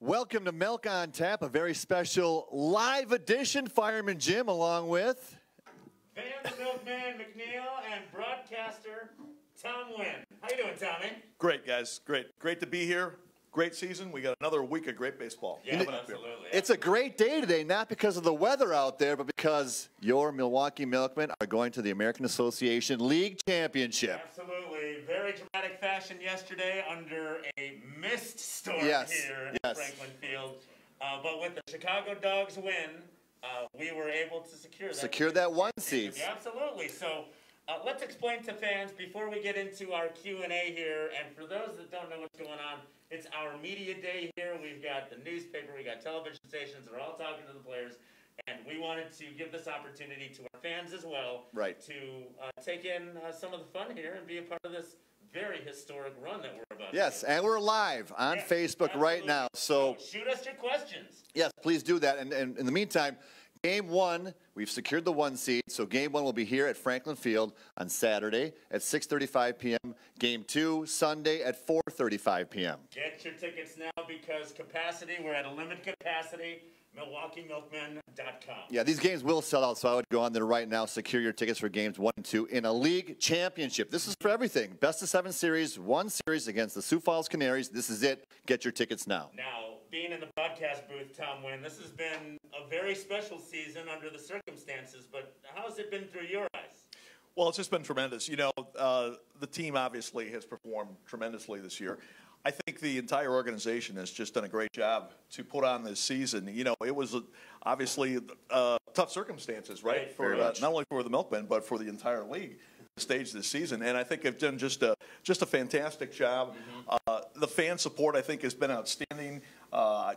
Welcome to Milk on Tap, a very special live edition. Fireman Jim along with... Fan of the Milkman, McNeil, and broadcaster Tom Wynn. How you doing, Tommy? Great, guys. Great to be here. Great season. We got another week of great baseball. Yeah, absolutely. It's a great day today, not because of the weather out there, but because your Milwaukee Milkmen are going to the American Association League Championship. Absolutely. Very dramatic fashion yesterday under a mist storm here at Franklin Field. But with the Chicago Dogs win, we were able to secure that one seed. Yeah, absolutely. So let's explain to fans before we get into our Q&A here. And for those that don't know what's going on, it's our media day here. We've got the newspaper, we got television stations. They're all talking to the players. And we wanted to give this opportunity to our fans as well to take in some of the fun here and be a part of this very historic run that we're about to do. And we're live on Facebook right now. So shoot us your questions. Yes, please do that. And in the meantime, Game 1, we've secured the 1 seed. So Game 1 will be here at Franklin Field on Saturday at 6:35 p.m. Game 2, Sunday at 4:35 p.m. Get your tickets now because capacity, we're at a limited capacity. MilwaukeeMilkmen.com. Yeah, these games will sell out, so I would go on there right now, secure your tickets for games 1 and 2 in a league championship. This is for everything. Best of 7 series, 1 series against the Sioux Falls Canaries. This is it. Get your tickets now. Now, being in the broadcast booth, Tom Wynn, this has been a very special season under the circumstances, but how's it been through your eyes? Well, it's just been tremendous. You know, the team obviously has performed tremendously this year. I think the entire organization has just done a great job to put on this season. You know, it was obviously tough circumstances, right? For not only for the Milkmen, but for the entire league stage this season. And I think they've done just a fantastic job. The fan support, I think, has been outstanding.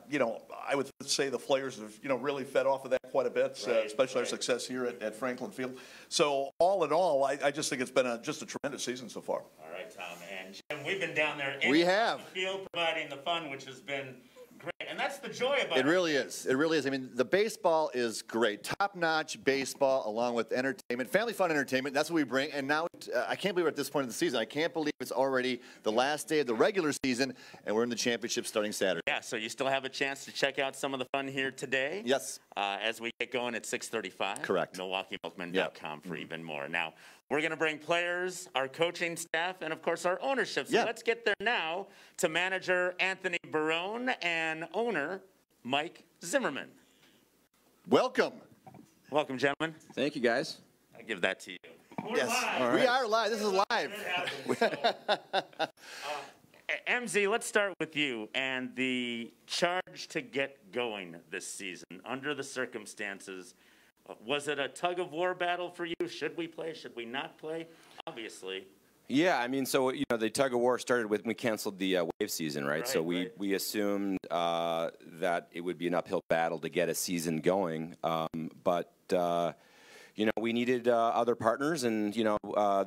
You know, I would say the players have, you know, really fed off of that quite a bit, especially our success here at Franklin Field. So all in all, I just think it's been just a tremendous season so far. All right, Tom. And Jim, we've been down there in the field providing the fun, which has been great. And that's the joy about it. It really is. It really is. I mean, the baseball is great. Top-notch baseball along with entertainment, family fun entertainment. That's what we bring. And now I can't believe we're at this point of the season. I can't believe it's already the last day of the regular season, and we're in the championship starting Saturday. Yeah, so you still have a chance to check out some of the fun here today. Yes. As we get going at 6:35. Correct. MilwaukeeMilkmen.com for even more. Now, we're going to bring players, our coaching staff, and, of course, our ownership. So let's get there now to manager Anthony Barone and owner Mike Zimmerman. Welcome. Welcome, gentlemen. Thank you, guys. I give that to you. We're live. All right. We are live. This is live. MZ, let's start with you and the charge to get going this season under the circumstances. Was it a tug-of-war battle for you? Should we play? Should we not play? Obviously. Yeah, I mean, so, you know, the tug-of-war started with when we canceled the wave season, right? So we assumed that it would be an uphill battle to get a season going. But you know, we needed other partners, and, you know,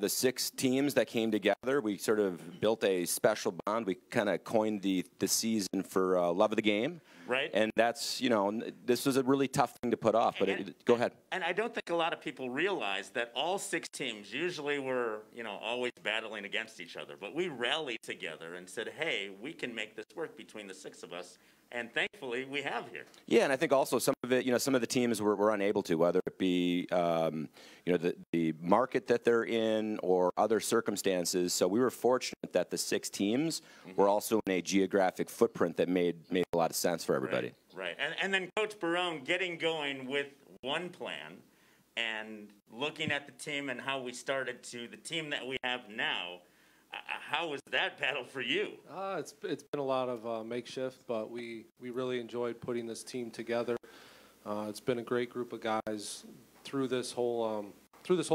the 6 teams that came together, we sort of built a special bond. We kind of coined the season for love of the game. Right. And that's, you know, this was a really tough thing to put off, but go ahead. And I don't think a lot of people realize that all 6 teams usually were, you know, always battling against each other. But we rallied together and said, hey, we can make this work between the 6 of us. And thankfully, we have here. Yeah, and I think also some of it, you know, some of the teams were unable to, whether it be, you know, the market that they're in or other circumstances. So we were fortunate that the 6 teams were also in a geographic footprint that made a lot of sense for everybody. Right. And then Coach Barone getting going with one plan and looking at the team and how we started to the team that we have now. How was that battle for you? It's been a lot of makeshift, but we really enjoyed putting this team together. It's been a great group of guys through this whole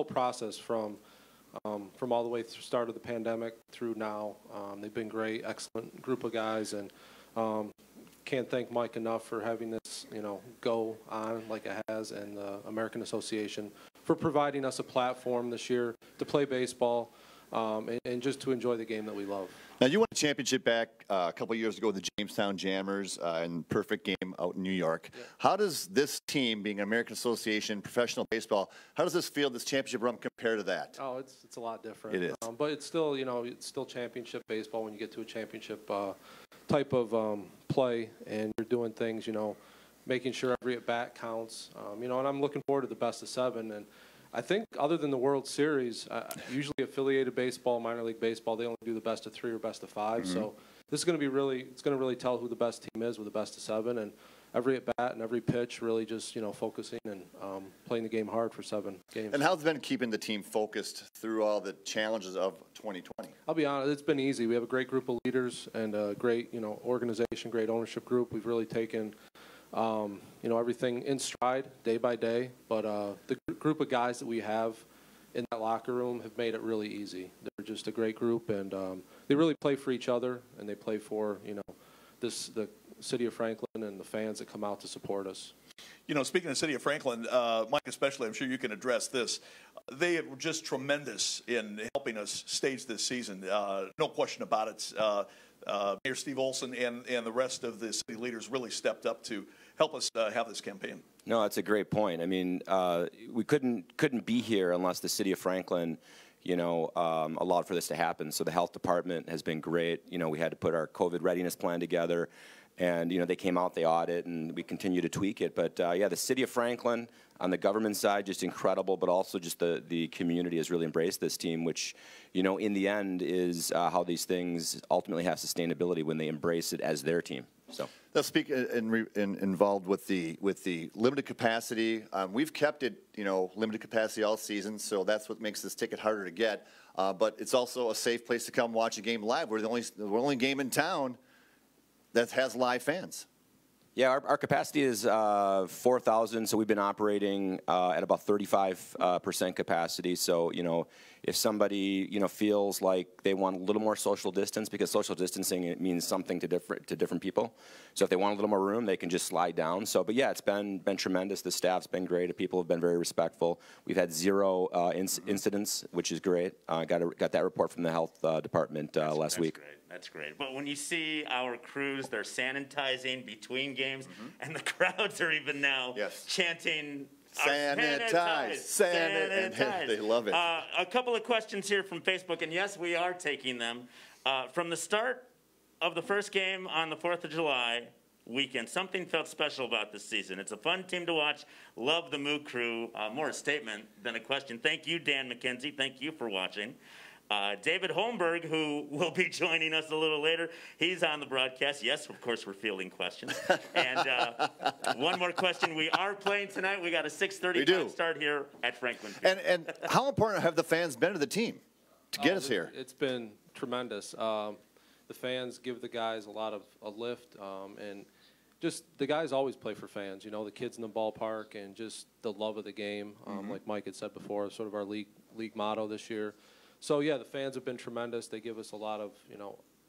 process from all the way through start of the pandemic through now. They've been great, excellent group of guys, and can't thank Mike enough for having this, you know, go on like it has, and the American Association for providing us a platform this year to play baseball. And just to enjoy the game that we love. Now, you won a championship back a couple years ago with the Jamestown Jammers and perfect game out in New York. Yeah. How does this team, being an American Association professional baseball, how does this field, this championship run compare to that? Oh, it's a lot different. It is. But it's still, you know, it's still championship baseball when you get to a championship type of play and you're doing things, making sure every at-bat counts, and I'm looking forward to the best of 7. And I think other than the World Series, usually affiliated baseball, minor league baseball, they only do the best of 3 or best of 5. Mm-hmm. So this is going to be it's going to really tell who the best team is with the best of 7. And every at-bat and every pitch really just, focusing and playing the game hard for 7 games. And how's it been keeping the team focused through all the challenges of 2020? I'll be honest, it's been easy. We have a great group of leaders and a great, organization, great ownership group. We've really taken, everything in stride day by day. But the group of guys that we have in that locker room have made it really easy. They're just a great group, and they really play for each other, and they play for, the city of Franklin and the fans that come out to support us. Speaking of the city of Franklin, Mike especially, I'm sure you can address this. They were just tremendous in helping us stage this season. No question about it. Mayor Steve Olson and the rest of the city leaders really stepped up to help us have this campaign. No, that's a great point. I mean, we couldn't be here unless the city of Franklin, allowed for this to happen. So the health department has been great. We had to put our COVID readiness plan together. And, they came out, they audit, and we continue to tweak it. But, the city of Franklin on the government side, just incredible, but also just the community has really embraced this team, which, in the end is how these things ultimately have sustainability when they embrace it as their team. So let's speak involved with the limited capacity. We've kept it, limited capacity all season, so that's what makes this ticket harder to get. But it's also a safe place to come watch a game live. We're the only game in town that has live fans. Yeah, our capacity is 4,000, so we've been operating at about 35% capacity. So, if somebody, feels like they want a little more social distance, because social distancing, it means something to different people. So if they want a little more room, they can just slide down. So, but yeah, it's been tremendous. The staff's been great. The people have been very respectful. We've had 0 incidents, which is great. Got that report from the health department last week. Great. That's great. But when you see our crews, they're sanitizing between games, and the crowds are even now chanting, sanitize, sanitize. They love it. A couple of questions here from Facebook, and yes, we are taking them. From the start of the first game on the 4th of July weekend, something felt special about this season. It's a fun team to watch. Love the Moo crew. More a statement than a question. Thank you, Dan McKenzie. Thank you for watching. David Holmberg, who will be joining us a little later, he's on the broadcast. Yes, of course, we're fielding questions. And one more question. We are playing tonight. We got a 6:30 start here at Franklin Field. And how important have the fans been to the team to get us here? It's been tremendous. The fans give the guys a lot of a lift, and just the guys always play for fans. The kids in the ballpark and just the love of the game, like Mike had said before, sort of our league motto this year. So, yeah, the fans have been tremendous. They give us a lot of,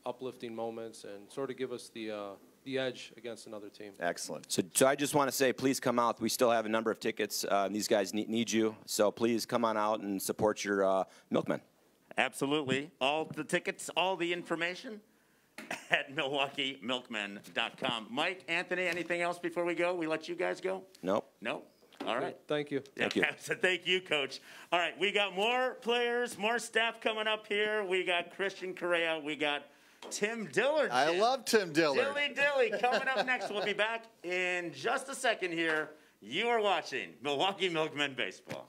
uplifting moments and sort of give us the edge against another team. Excellent. So I just want to say, please come out. We still have a number of tickets. These guys need you. So please come on out and support your Milkmen. Absolutely. All the tickets, all the information at MilwaukeeMilkmen.com. Mike, Anthony, anything else before we go? We let you guys go? Nope. Nope. All right. Thank you. Thank you. So thank you, Coach. All right, we got more players, more staff coming up here. We got Christian Correa. We got Tim Dillard. I love Tim Dillard. Dilly coming up next. We'll be back in just a second here. You are watching Milwaukee Milkmen Baseball.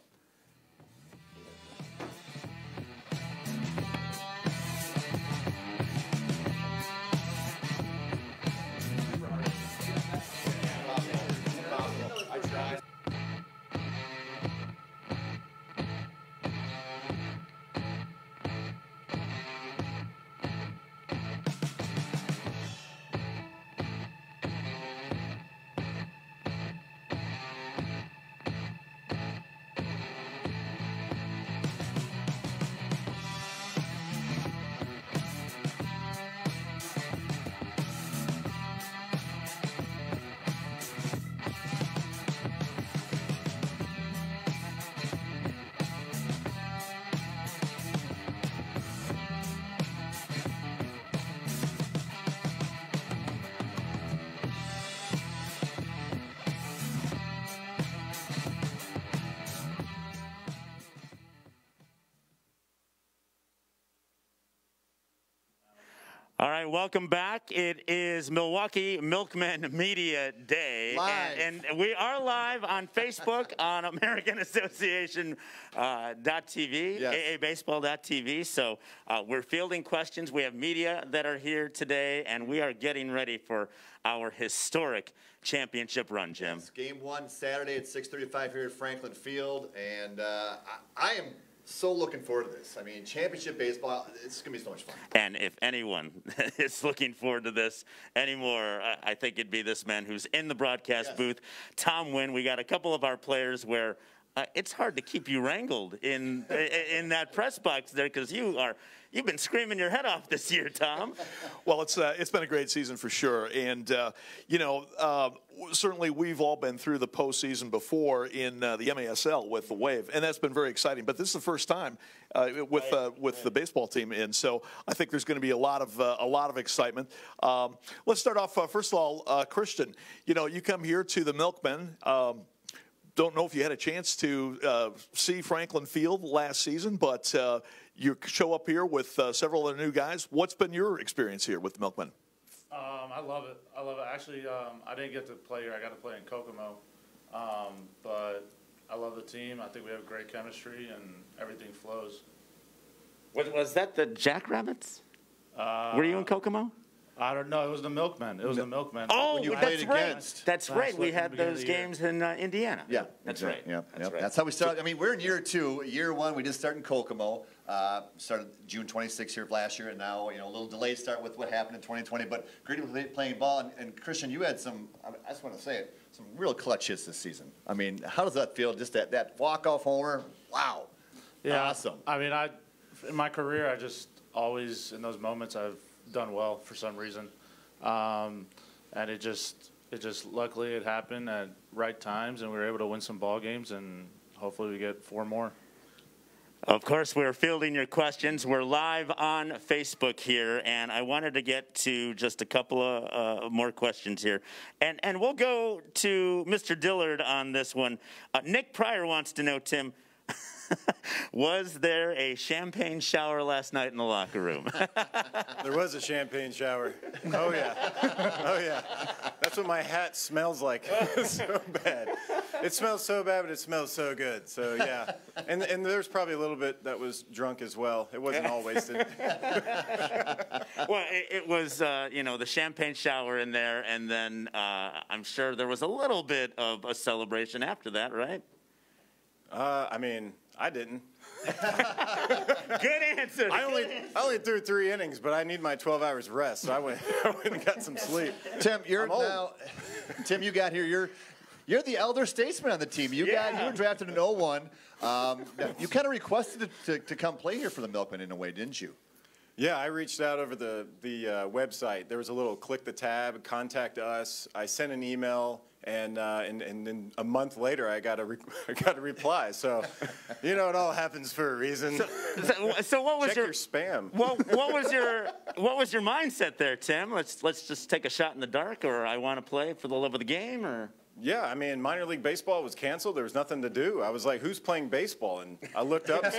All right, welcome back. It is Milwaukee Milkmen Media Day. Live. And we are live on Facebook on American Association .tv, yes. AABaseball.tv. So we're fielding questions. We have media that are here today, and we are getting ready for our historic championship run, Jim. It's game 1 Saturday at 6:35 here at Franklin Field, and I am so looking forward to this. I mean, championship baseball, it's going to be so much fun. And if anyone is looking forward to this anymore, I think it'd be this man who's in the broadcast booth, Tom Wynn. We got a couple of our players where it's hard to keep you wrangled in that press box there because you've been screaming your head off this year, Tom. Well, it's been a great season for sure, and certainly we've all been through the postseason before in the MASL with the Wave, and that's been very exciting. But this is the first time with the baseball team, and so I think there's going to be a lot of excitement. Let's start off first of all, Christian. You come here to the Milkmen. Don't know if you had a chance to see Franklin Field last season, but you show up here with several of the new guys. What's been your experience here with the Milkmen? I love it. Actually, I didn't get to play here. I got to play in Kokomo. But I love the team. I think we have great chemistry, and everything flows. Was that the Jackrabbits? Were you in Kokomo? I don't know. It was the Milkmen. It was the Milkmen. Oh, that's right. That's right. We had those games in Indiana. Yeah, that's right. Yeah, that's right. That's how we started. I mean, we're in year 2. Year 1, we did start in Kokomo. Started June 26th here last year, and now a little delayed start with what happened in 2020. But great to be playing ball. And Christian, you had some. I just want to say it. Some real clutch hits this season. I mean, how does that feel? Just that walk-off homer. Wow. Yeah. Awesome. I mean, in my career, I just always in those moments I've done well for some reason. And it just luckily it happened at right times, and we were able to win some ball games, and hopefully we get 4 more. Of course, we're fielding your questions. We're live on Facebook here, and I wanted to get to just a couple of more questions here. And we'll go to Mr. Dillard on this one. Nick Pryor wants to know, Tim, was there a champagne shower last night in the locker room? There was a champagne shower. Oh, yeah. Oh, yeah. That's what my hat smells like. So bad. It smells so bad, but it smells so good. So, yeah. And there's probably a little bit that was drunk as well. It wasn't all wasted. Well, it was, the champagne shower in there, and then I'm sure there was a little bit of a celebration after that, right? I mean, I didn't. Good answer. I only threw 3 innings, but I need my 12 hours rest, so I went and got some sleep. Tim, Tim, you got here. You're the elder statesman on the team. You were drafted in 01. You kind of requested to come play here for the Milkmen in a way, didn't you? Yeah, I reached out over the website. There was a little click the tab, contact us. I sent an email, and then a month later I got a reply. So, it all happens for a reason. So what was Check your spam? What was your mindset there, Tim? Let's just take a shot in the dark, or I want to play for the love of the game, or. Yeah, I mean, minor league baseball was canceled. There was nothing to do. I was like, who's playing baseball? And I looked up and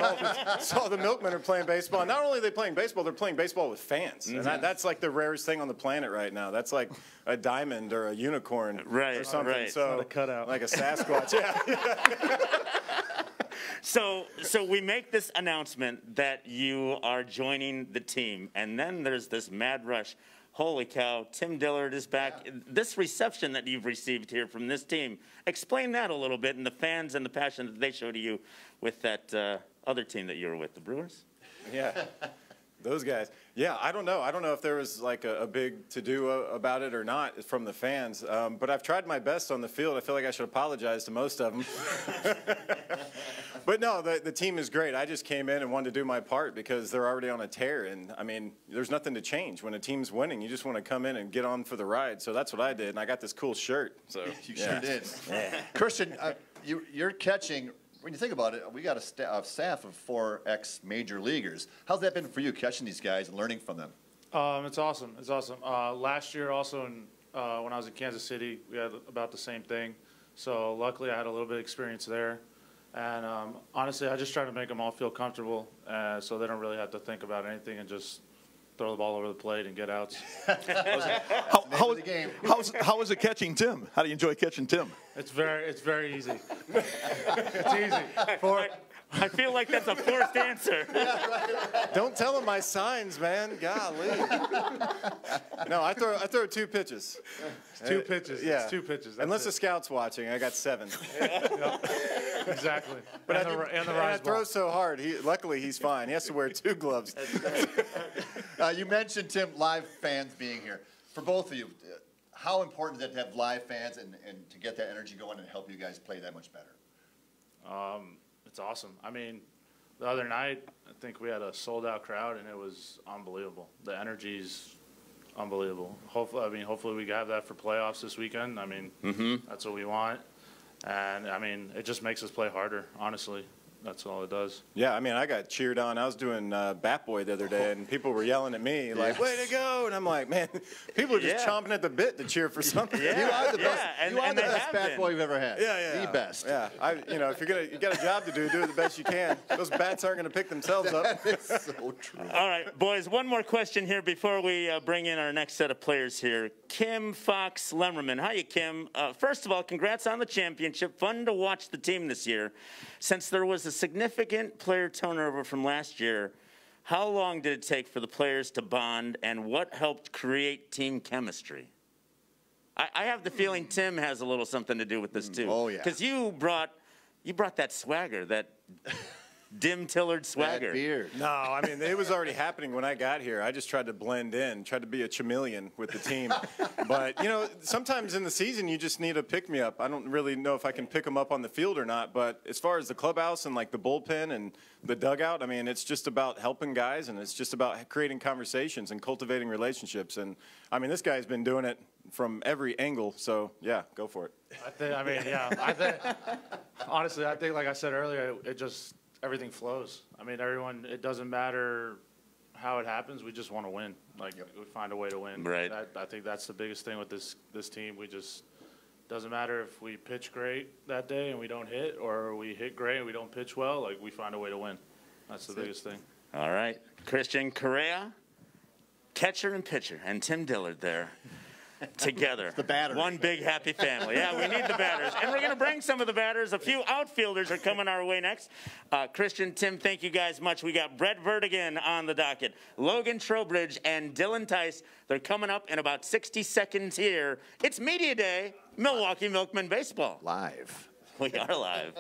saw the Milkmen are playing baseball. And not only are they playing baseball, they're playing baseball with fans. Mm-hmm. And that's like the rarest thing on the planet right now. That's like a diamond or a unicorn or something. Right. So, not a cutout. Like a Sasquatch. Yeah. So we make this announcement that you are joining the team, and then there's this mad rush. Holy cow, Tim Dillard is back. Yeah. This reception that you've received here from this team, explain that a little bit, and the fans and the passion that they show to you with that other team that you were with, the Brewers. Yeah, those guys. Yeah, I don't know. I don't know if there was like a big to-do about it or not from the fans, but I've tried my best on the field. I feel like I should apologize to most of them. But no, the team is great. I just came in and wanted to do my part because they're already on a tear. And, I mean, there's nothing to change. When a team's winning, you just want to come in and get on for the ride. So that's what I did. And I got this cool shirt. So you sure did. Yeah. Christian, you're catching, when you think about it, we got a staff of 4 ex-major leaguers. How's that been for you, catching these guys and learning from them? It's awesome. It's awesome. Last year also, when I was in Kansas City, we had about the same thing. So luckily I had a little bit of experience there. And honestly, I just try to make them all feel comfortable so they don't really have to think about anything and just throw the ball over the plate and get outs. How is it catching Tim? How do you enjoy catching Tim? It's very easy. It's easy. I feel like that's a forced answer. Don't tell him my signs, man. Golly. No, I throw 2 pitches. It's 2 pitches. Yeah. It's 2 pitches. That's Unless it. the scout's watching, I got 7. Exactly. But and I throw so hard. Luckily, he's fine. He has to wear 2 gloves. You mentioned, Tim, live fans being here. For both of you, how important is it to have live fans and to get that energy going and help you guys play that much better? It's awesome. I mean, the other night, I think we had a sold-out crowd, and it was unbelievable. The energy's unbelievable. Hopefully we have that for playoffs this weekend. I mean, that's what we want. And, I mean, it just makes us play harder, honestly. That's all it does. Yeah, I mean, I got cheered on. I was doing Bat Boy the other day, and people were yelling at me, like, way to go. And I'm like, man, people are just chomping at the bit to cheer for something. You are the best, you are the best Bat Boy you've ever had. Yeah. The best. Yeah, if you got a job to do it the best you can. Those bats aren't going to pick themselves up. It's so true. All right, boys, one more question here before we bring in our next set of players here. Kim Fox Lemmerman. Hi, Kim. First of all, congrats on the championship. Fun to watch the team this year. Since there was a significant player turnover from last year, how long did it take for the players to bond, and what helped create team chemistry? I have the feeling Tim has a little something to do with this, too. Oh, yeah. Because you brought that swagger, that dim-tillered swagger. That beard. No, I mean, it was already happening when I got here. I just tried to blend in, tried to be a chameleon with the team. But, sometimes in the season you just need a pick-me-up. I don't really know if I can pick them up on the field or not. But as far as the clubhouse and, like, the bullpen and the dugout, I mean, it's just about helping guys, and it's just about creating conversations and cultivating relationships. And, I mean, this guy's been doing it from every angle. So, yeah, go for it. Honestly, I think, like I said earlier, everything flows. I mean, it doesn't matter how it happens. We just want to win. We find a way to win. Right. I think that's the biggest thing with this team. Doesn't matter if we pitch great that day and we don't hit, or we hit great and we don't pitch well. We find a way to win. That's the biggest thing. All right. Christian Correa, catcher and pitcher, and Tim Dillard there. Together. The batters. One big happy family. Yeah, we need the batters. And we're going to bring some of the batters. A few outfielders are coming our way next. Christian, Tim, thank you guys much. We got Brett Vertigan on the docket, Logan Trowbridge, and Dylan Tice. They're coming up in about 60 seconds here. It's Media Day, Milwaukee Milkmen Baseball. Live. We are live.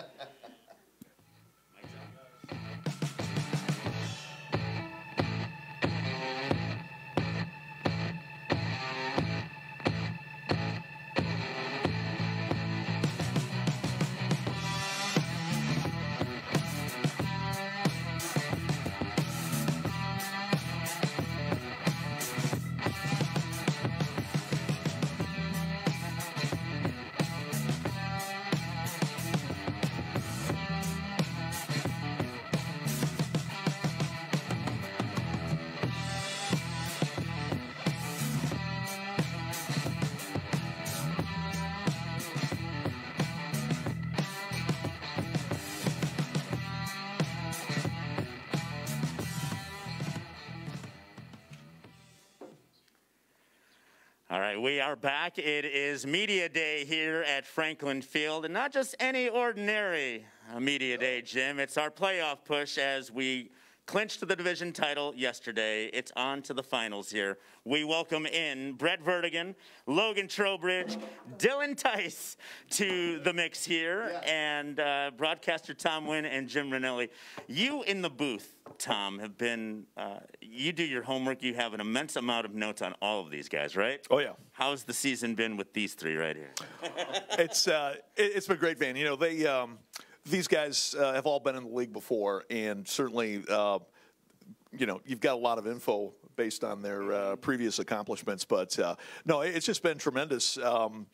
All right, we are back. It is Media Day here at Franklin Field, and not just any ordinary Media Day, Jim. It's our playoff push as we clinched the division title yesterday. It's on to the finals here. We welcome in Brett Vertigan, Logan Trowbridge, Dylan Tice to the mix here, and broadcaster Tom Wynn and Jim Ranelli. You in the booth, Tom, have been, you do your homework. You have an immense amount of notes on all of these guys, right? Oh, yeah. How's the season been with these three right here? It's been great, man. These guys have all been in the league before, and certainly, you've got a lot of info based on their previous accomplishments. But, no, it's just been tremendous. The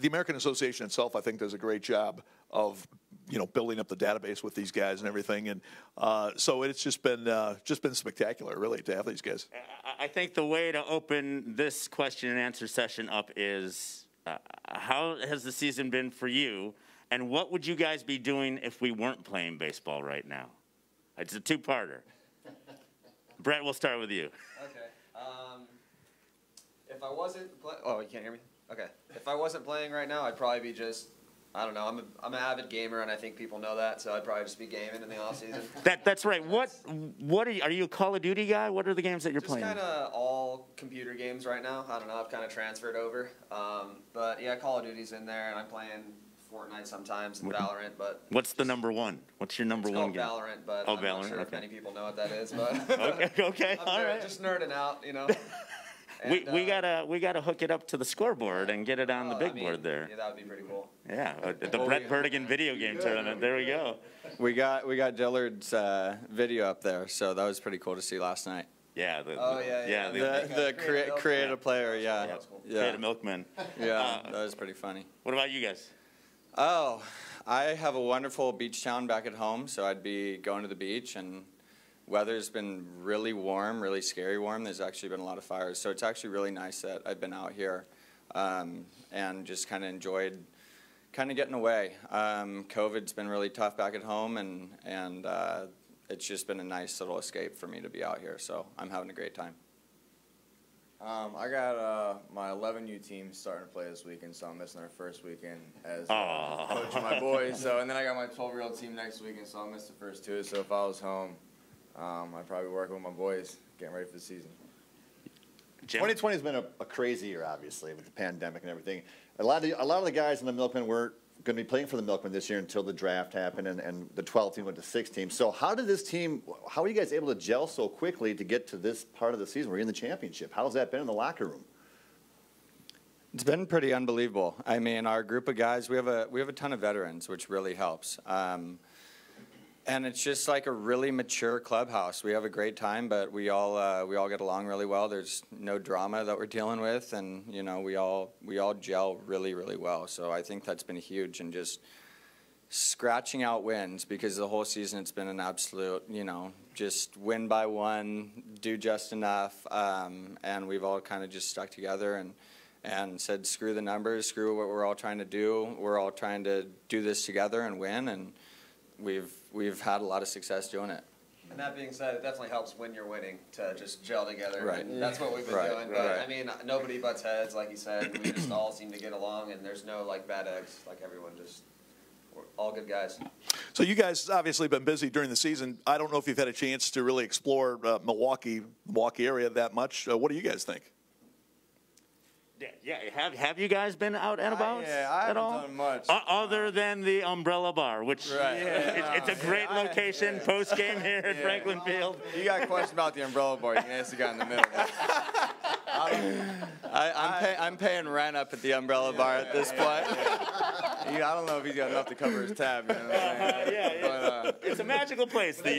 American Association itself, I think, does a great job of, building up the database with these guys and everything. And so it's just been spectacular, really, to have these guys. I think the way to open this question and answer session up is how has the season been for you? And what would you guys be doing if we weren't playing baseball right now? It's a two-parter. Brett, we'll start with you. Okay. If I wasn't oh, you can't hear me? Okay. If I wasn't playing right now, I'd probably be just, I don't know, I'm an avid gamer, and I think people know that, so I'd probably just be gaming in the off season. That's right. What are you a Call of Duty guy? What are the games that you're playing? Just kind of all computer games right now. I don't know. I've kind of transferred over. But yeah, Call of Duty's in there, and I'm playing Fortnite sometimes and Valorant. But what's the number one? What's your number one game? Valorant, but oh, I'm Valorant, not sure if okay. many people know what that is. But okay, all right. Just nerding out, you know. And, we gotta hook it up to the scoreboard and get it on the big board there. Yeah, that would be pretty cool. Yeah, the Brett Bertigan video game tournament. There we go. We got Dillard's video up there, so that was pretty cool to see last night. Yeah. The creative player, yeah. Creative Milkmen. Yeah, that was pretty funny. What about you guys? Oh, I have a wonderful beach town back at home, so I'd be going to the beach, and weather's been really warm, really scary warm. There's actually been a lot of fires, so it's actually really nice that I've been out here and just kind of enjoyed kind of getting away. COVID's been really tough back at home, and it's just been a nice little escape for me to be out here, so I'm having a great time. I got my 11U team starting to play this weekend, so I'm missing our first weekend as coaching my boys. So, and then I got my 12-year-old team next weekend, so I'll miss the first two. So if I was home, I'd probably be working with my boys, getting ready for the season. 2020 has been a crazy year, obviously, with the pandemic and everything. A lot of the guys in the Milkmen weren't going to be playing for the Milkmen this year until the draft happened and the 12 team went to 6 teams. So how are you guys able to gel so quickly to get to this part of the season where you're in the championship? How's that been in the locker room? It's been pretty unbelievable. I mean, our group of guys, we have a ton of veterans, which really helps. And it's just like a really mature clubhouse. We have a great time, but we all get along really well. There's no drama that we're dealing with, and you know we all gel really, really well. So I think that's been huge, and just scratching out wins, because the whole season it's been an absolute, you know, just win by one, do just enough, and we've all kind of just stuck together and said screw the numbers, screw what we're all trying to do. We're all trying to do this together and win, and we've had a lot of success doing it. And that being said, it definitely helps when you're winning to just gel together. Right. And that's what we've been doing. But I mean, nobody butts heads, like you said. We just all seem to get along, and there's no like bad eggs. Like everyone we're all good guys. So you guys obviously been busy during the season. I don't know if you've had a chance to really explore Milwaukee area that much. What do you guys think? Yeah. Have you guys been out and about I at all? haven't done much. Other than the Umbrella Bar, which it's a great location post game here at Franklin Field. You got a question about the umbrella bar, you can ask the guy in the middle. I'm paying rent up at the Umbrella Bar at this point. I don't know if he's got enough to cover his tab. You know what I'm saying? But, it's a magical place. The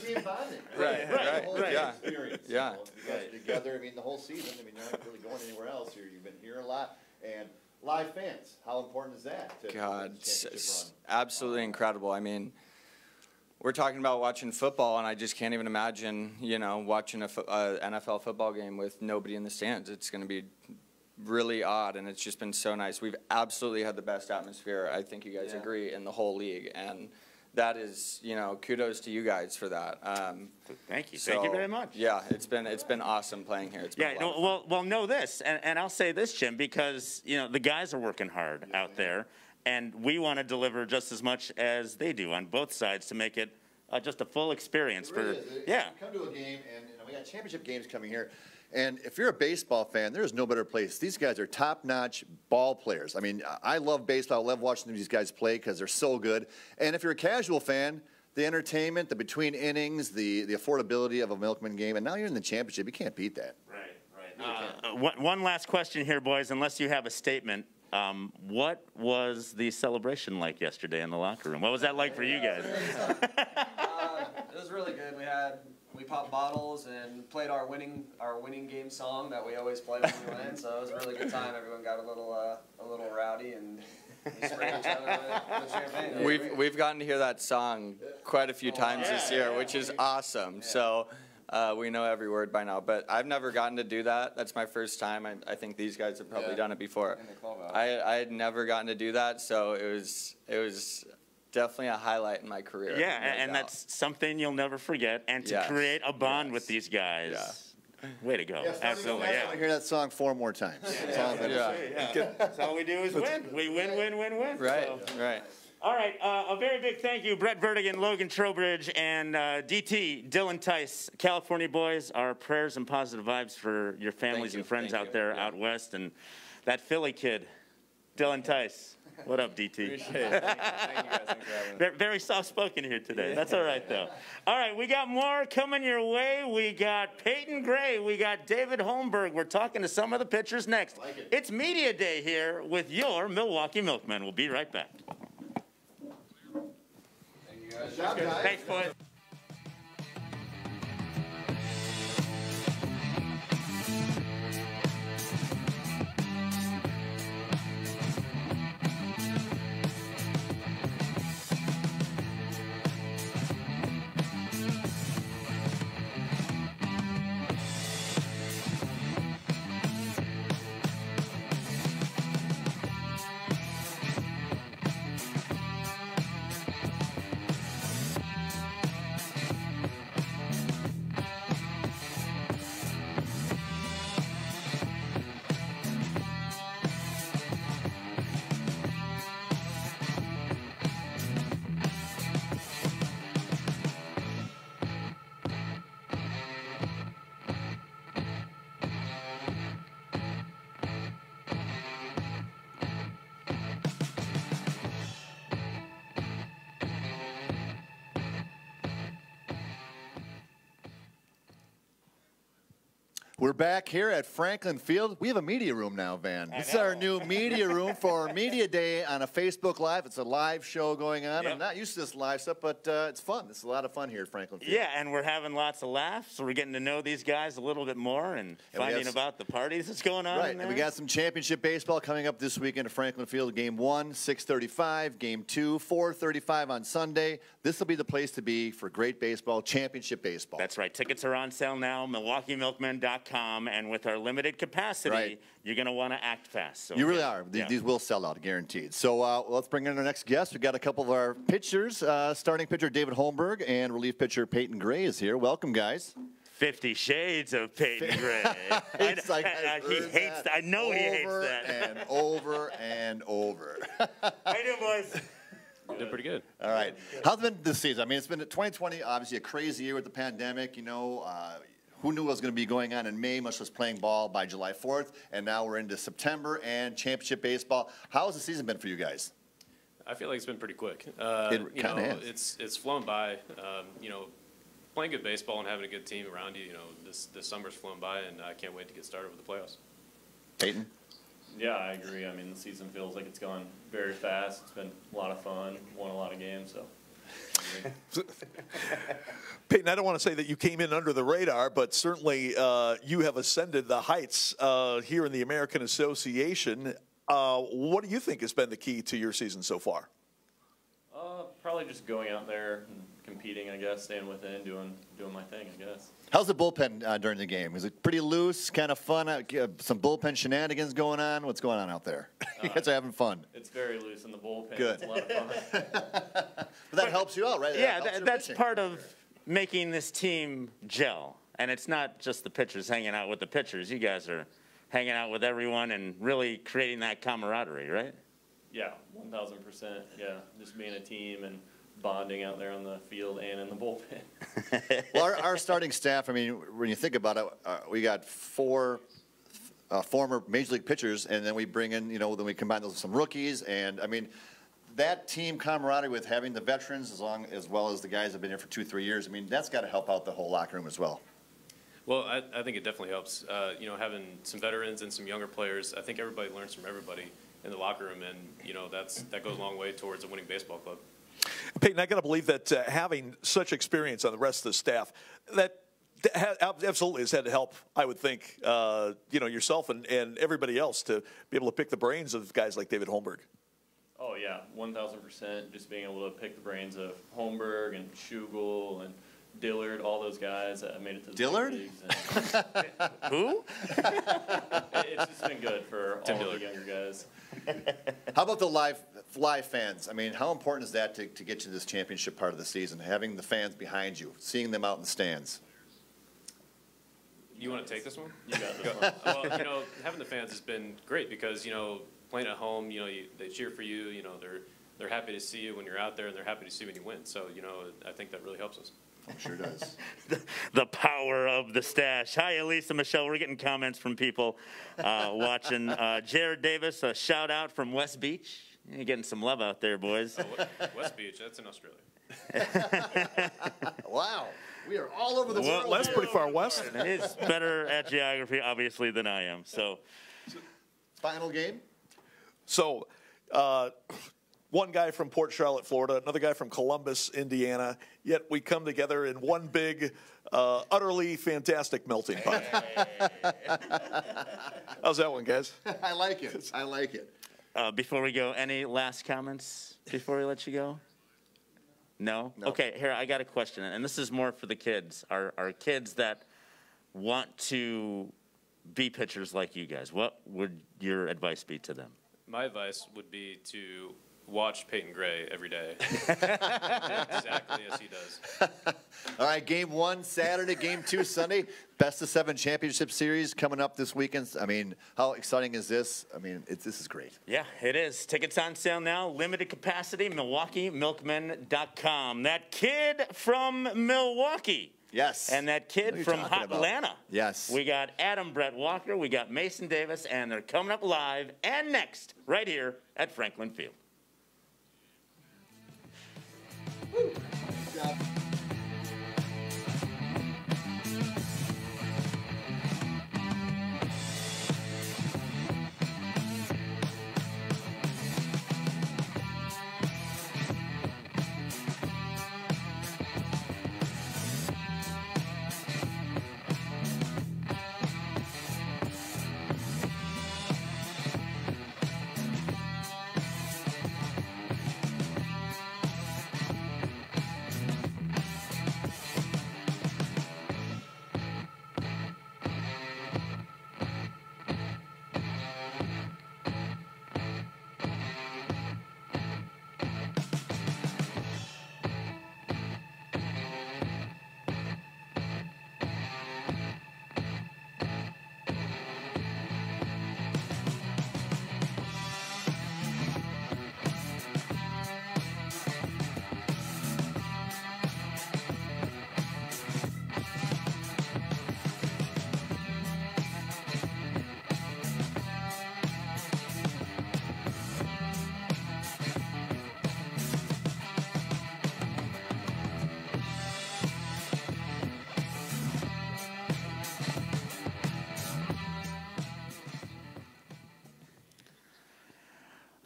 Team bonding, Right. Experience. Yeah. You guys are together. I mean, the whole season. I mean, you're not really going anywhere else. You've been here a lot, and live fans. How important is that? God, it's absolutely incredible. I mean, we're talking about watching football, and I just can't even imagine, you know, watching a NFL football game with nobody in the stands. It's going to be really odd, and it's just been so nice. We've absolutely had the best atmosphere, I think you guys agree, in the whole league, and that is, you know, kudos to you guys for that. Thank you. Thank you very much. Yeah, it's been awesome playing here. It's been well, know this, and I'll say this, Jim, because, you know, the guys are working hard out there, and we want to deliver just as much as they do on both sides to make it just a full experience. Come to a game, and you know, we got championship games coming here. And if you're a baseball fan, there's no better place. These guys are top-notch ball players. I mean, I love baseball. I love watching these guys play because they're so good. And if you're a casual fan, the entertainment, the between innings, the affordability of a Milkman game, and now you're in the championship, you can't beat that. Right. One last question here, boys, unless you have a statement. What was the celebration like yesterday in the locker room? What was that like for you guys? It was really good. We popped bottles and played our winning game song that we always play when we win. So it was a really good time. Everyone got a little rowdy, and we sprayed each other with champagne. We've gotten to hear that song quite a few times this year, which is awesome. Yeah. So we know every word by now. But I've never gotten to do that. That's my first time. I think these guys have probably done it before. I had never gotten to do that, so it was definitely a highlight in my career. Yeah, no and doubt. that's something you'll never forget. And to create a bond with these guys. Yeah. Way to go. Absolutely. I want to hear that song 4 more times. That's all I'm gonna say. That's all we do is win. We win, win, win, win. Right, So. right. All right, a very big thank you, Brett Vertigan, Logan Trowbridge, and DT, Dylan Tice, California boys. Our prayers and positive vibes for your families and friends out there out west. And that Philly kid, Dylan Tice. What up, DT? Appreciate it. Thank you guys. Thanks for having me. Very soft-spoken here today. That's all right, though. All right, we got more coming your way. We got Peyton Gray. We got David Holmberg. We're talking to some of the pitchers next. It's Media Day here with your Milwaukee Milkmen. We'll be right back. Thank you guys. Good job, guys. Thanks, boys. We're back here at Franklin Field. We have a media room now, Van. This is our new media room for Media Day on a Facebook Live. It's a live show going on. Yep. I'm not used to this live stuff, but it's fun. This is a lot of fun here at Franklin Field. Yeah, and we're having lots of laughs. So we're getting to know these guys a little bit more and finding about the parties that's going on. Right, and we got some championship baseball coming up this weekend at Franklin Field. Game 1, 6:35. Game 2, 4:35 on Sunday. This will be the place to be for great baseball, championship baseball. That's right. Tickets are on sale now, MilwaukeeMilkmen.com. And with our limited capacity, you're going to want to act fast. So, you really are. These will sell out, guaranteed. So let's bring in our next guest. We've got a couple of our pitchers. Starting pitcher David Holmberg and relief pitcher Peyton Gray is here. Welcome, guys. 50 Shades of Peyton Gray. It's like he hates that. I know he hates that. And over and over. How you doing, boys? Doing pretty good. All right. How's it been this season? I mean, it's been 2020, obviously a crazy year with the pandemic. You know, who knew what was going to be going on in May, much less playing ball by July 4th, and now we're into September and championship baseball. How has the season been for you guys? I feel like it's been pretty quick. It kind of is. It's flown by. You know, playing good baseball and having a good team around you. You know, this summer's flown by, and I can't wait to get started with the playoffs. Peyton? Yeah, I agree. I mean, the season feels like it's gone very fast. It's been a lot of fun. Won a lot of games, so. Peyton, I don't want to say that you came in under the radar, but certainly you have ascended the heights here in the American Association. What do you think has been the key to your season so far? Probably just going out there and competing, I guess, staying within, doing my thing, I guess. How's the bullpen during the game? Is it pretty loose, kind of fun? Some bullpen shenanigans going on? What's going on out there? You guys are having fun. It's very loose in the bullpen. Good. It's a lot of fun. But that helps you out, right? Yeah, that's part of making this team gel. And it's not just the pitchers hanging out with the pitchers. You guys are hanging out with everyone and really creating that camaraderie, right? Yeah, 1,000%. Yeah, just being a team and bonding out there on the field and in the bullpen. Well, our starting staff, I mean, when you think about it, we got 4 former major league pitchers, and then we bring in, you know, then we combine those with some rookies. And, I mean, that team camaraderie with having the veterans as well as the guys that have been here for 2-3 years, I mean, that's got to help out the whole locker room as well. Well, I think it definitely helps. You know, having some veterans and some younger players, I think everybody learns from everybody in the locker room, and, you know, that goes a long way towards a winning baseball club. Peyton, I got to believe that having such experience on the rest of the staff, that absolutely has had to help, I would think, you know, yourself and everybody else to be able to pick the brains of guys like David Holmberg. Oh, yeah, 1,000%. Just being able to pick the brains of Holmberg and Schugel and Dillard, all those guys that made it to the Dillard? big leagues. Who? It's just been good for all the younger guys. How about the live fans? I mean, how important is that to get you to this championship part of the season? Having the fans behind you, seeing them out in the stands. You want to take this one? You got this one. Well, you know, having the fans has been great because, you know, playing at home, you know, they cheer for you. You know, they're happy to see you when you're out there, and they're happy to see when you win. So, you know, I think that really helps us. It sure does. The power of the stash. Hi, Elisa, Michelle. We're getting comments from people watching. Jared Davis, a shout out from West Beach. You're getting some love out there, boys. Oh, West Beach, that's in Australia. Wow. We are all over the world. Well, that's pretty far west. He's better at geography, obviously, than I am. So, Final game? So, one guy from Port Charlotte, Florida, another guy from Columbus, Indiana, yet we come together in one big, utterly fantastic melting pot. How's that one, guys? I like it. I like it. before we go, any last comments before we let you go? No? Okay, here, I got a question, and this is more for the kids. Our kids that want to be pitchers like you guys, what would your advice be to them? My advice would be to watch Peyton Gray every day. Exactly as he does. All right, game 1 Saturday, game 2 Sunday. Best of 7 championship series coming up this weekend. I mean, how exciting is this? I mean, this is great. Yeah, it is. Tickets on sale now. Limited capacity, MilwaukeeMilkmen.com. That kid from Milwaukee. Yes. And that kid from Hot Atlanta. Yes. We got Adam Brett Walker. We got Mason Davis. And they're coming up live and next right here at Franklin Field. Woo. Good job.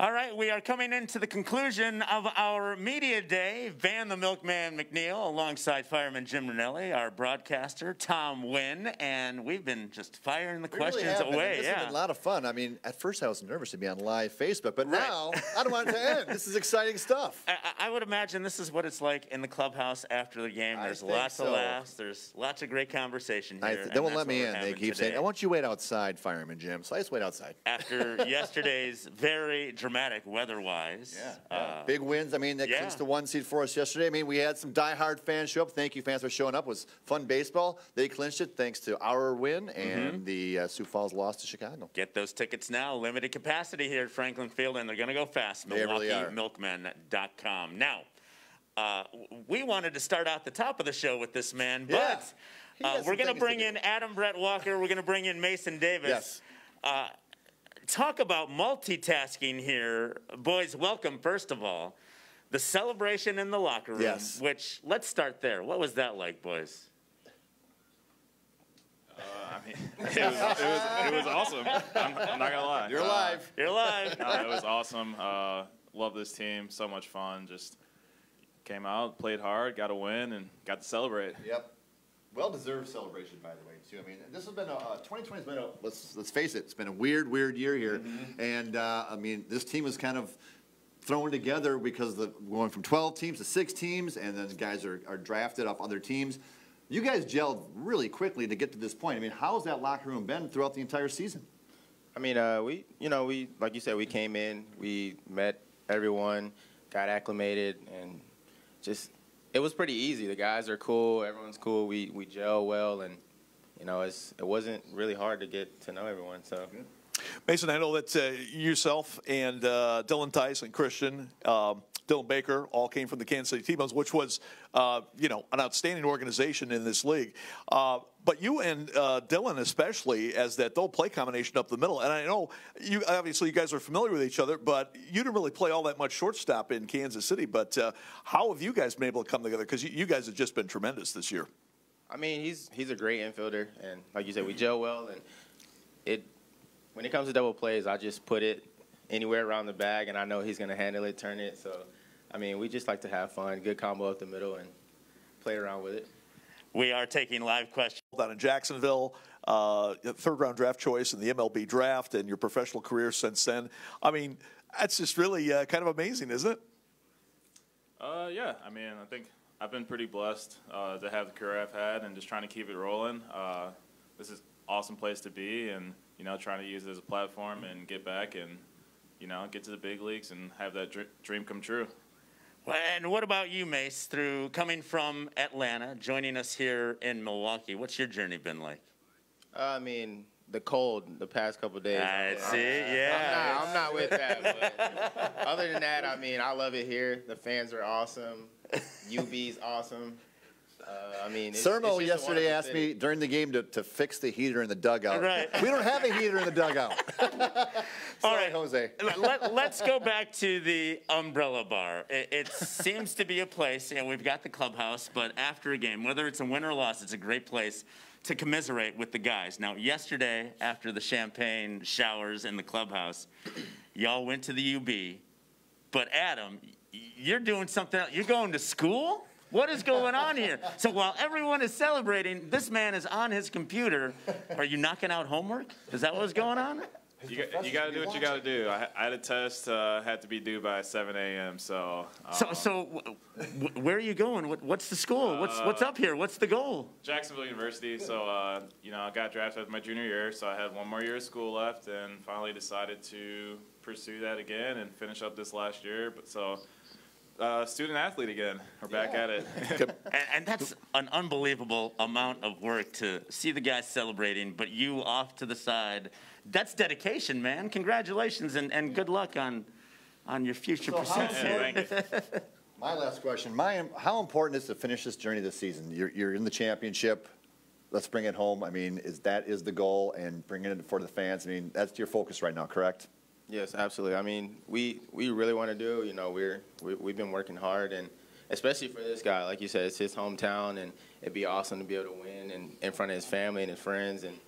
All right, we are coming into the conclusion of our media day. Van the Milkman McNeil alongside fireman Jim Ranelli, our broadcaster Tom Wynn, and we've been just firing the questions away. This has been a lot of fun. I mean, at first I was nervous to be on live Facebook, but now I don't want it to end. This is exciting stuff. I would imagine this is what it's like in the clubhouse after the game. There's lots of laughs. There's lots of great conversation here. They won't let me in. They keep saying, I want you to wait outside, fireman Jim. So I just wait outside. After yesterday's very dramatic weather-wise. Big wins. I mean, that clinched the 1 seed for us yesterday. I mean, we had some diehard fans show up. Thank you, fans, for showing up. It was fun baseball. They clinched it thanks to our win, and the Sioux Falls lost to Chicago. Get those tickets now. Limited capacity here at Franklin Field, and they're going to go fast. MilwaukeeMilkmen.com. Now, we wanted to start out the top of the show with this man, but we're going to bring in Adam Brett Walker. We're going to bring in Mason Davis. Yes. Talk about multitasking here. Boys, welcome, first of all. The celebration in the locker room, which, let's start there. What was that like, boys? I mean, it was awesome. I'm not going to lie. You're live. You're live. It was awesome. Love this team. So much fun. Just came out, played hard, got a win, and got to celebrate. Yep. Well-deserved celebration, by the way, too. I mean, this has been 2020 has been let's face it, it's been a weird year here. And, I mean, this team was kind of thrown together because going from 12 teams to 6 teams, and then guys are drafted off other teams. You guys gelled really quickly to get to this point. I mean, how's that locker room been throughout the entire season? I mean, we like you said, we came in, we met everyone, got acclimated, and just it was pretty easy. The guys are cool, everyone's cool. We gel well, and it wasn't really hard to get to know everyone. So. Mason, I know that yourself and Dylan Tice and Christian, Dylan Baker, all came from the Kansas City T-Bones, which was, an outstanding organization in this league. But you and Dylan especially, as that double play combination up the middle, and I know you guys are familiar with each other, but you didn't really play all that much shortstop in Kansas City. But how have you guys been able to come together? Because you guys have just been tremendous this year. I mean, he's a great infielder, and like you said, we gel well, and when it comes to double plays, I just put it anywhere around the bag, and I know he's going to handle it, turn it. So, I mean, we just like to have fun, good combo up the middle, and play around with it. We are taking live questions. Down in Jacksonville, third-round draft choice in the MLB draft, and your professional career since then. I mean, that's just really kind of amazing, isn't it? Yeah. I mean, I think I've been pretty blessed to have the career I've had and just trying to keep it rolling. This is an awesome place to be, and trying to use it as a platform and get back and, get to the big leagues and have that dream come true. Well, and what about you, Mace, through coming from Atlanta, joining us here in Milwaukee? What's your journey been like? I mean, the cold the past couple of days. I see, yeah. I'm not with that, but other than that, I mean, I love it here. The fans are awesome. UB's awesome. I mean, Sermo yesterday asked me during the game to fix the heater in the dugout. Right. We don't have a heater in the dugout. All right, Jose. Let's go back to the Umbrella Bar. It seems to be a place, and we've got the clubhouse, but after a game, whether it's a win or loss, it's a great place to commiserate with the guys. Now, yesterday, after the champagne showers in the clubhouse, y'all went to the UB, but Adam, you're doing something else. You're going to school? What is going on here? So while everyone is celebrating, this man is on his computer. Are you knocking out homework? Is that what's going on? You got to do what you got to do. I had a test, had to be due by 7 a.m. So where are you going? What's the school? What's up here? What's the goal? Jacksonville University. So I got drafted my junior year, so I had one more year of school left, and finally decided to pursue that again and finish up this last year. But so. Student athlete again. We're back at it. and that's an unbelievable amount of work to see the guys celebrating, but you off to the side. That's dedication, man. Congratulations and good luck on your future pursuits. My last question. How important is it to finish this journey this season? You're in the championship. Let's bring it home. I mean, that is the goal, and bringing it for the fans. I mean, that's your focus right now, correct? Yes, absolutely. I mean, we really want to do. We've been working hard, and especially for this guy, like you said, it's his hometown, and it'd be awesome to be able to win and in front of his family and his friends, and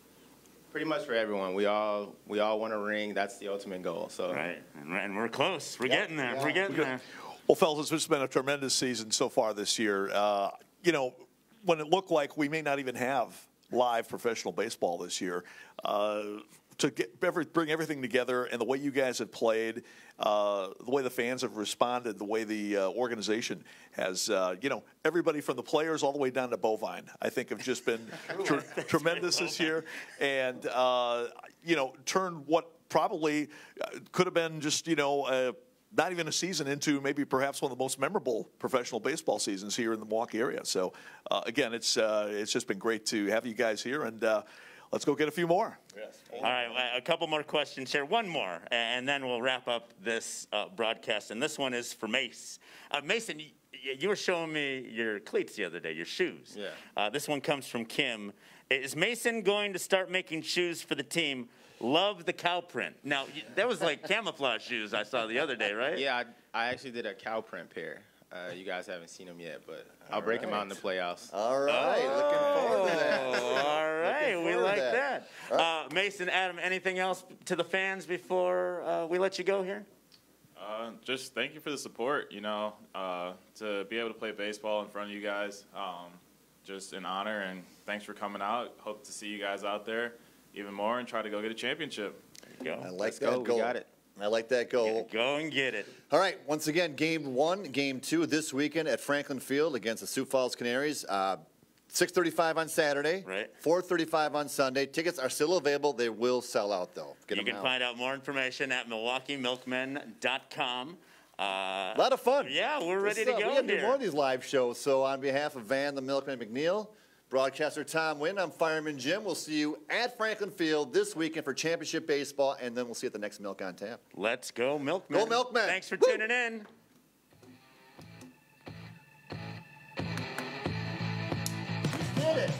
pretty much for everyone. We all want a ring. That's the ultimate goal. So right, and we're close. We're getting there. We're getting there. Well, fellas, it's been a tremendous season so far this year. When it looked like we may not even have live professional baseball this year. To bring everything together, and the way you guys have played, the way the fans have responded, the way the organization has, everybody from the players all the way down to Bovine, I think have just been tremendous this year, and turned what probably could have been just not even a season into maybe perhaps one of the most memorable professional baseball seasons here in the Milwaukee area. So again, it's just been great to have you guys here, and let's go get a few more. Yes. All right, a couple more questions here. One more, and then we'll wrap up this broadcast. And this one is for Mace. Mason, you were showing me your cleats the other day, your shoes. Yeah. This one comes from Kim. Is Mason going to start making shoes for the team? Love the cow print. Now, that was like camouflage shoes I saw the other day, right? Yeah, I actually did a cow print pair. You guys haven't seen them yet, but I'll break them out in the playoffs. All right, looking forward to that. All right, we like that. Mason, Adam, anything else to the fans before we let you go here? Just thank you for the support. To be able to play baseball in front of you guys, just an honor, and thanks for coming out. Hope to see you guys out there even more and try to go get a championship. There you go. I like that goal. We got it. I like that goal. Go and get it. All right, once again, Game 1, Game 2 this weekend at Franklin Field against the Sioux Falls Canaries. 6:35 on Saturday, right? 4:35 on Sunday. Tickets are still available. They will sell out, though. You can find out more information at MilwaukeeMilkmen.com. A lot of fun. Yeah, we're ready to go. We got to do more of these live shows. So on behalf of Van the Milkman McNeil, broadcaster Tom Wynn, I'm Fireman Jim. We'll see you at Franklin Field this weekend for championship baseball, and then we'll see you at the next Milk on Tap. Let's go, Milkmen. Go, Milkmen. Thanks for tuning in. Did it.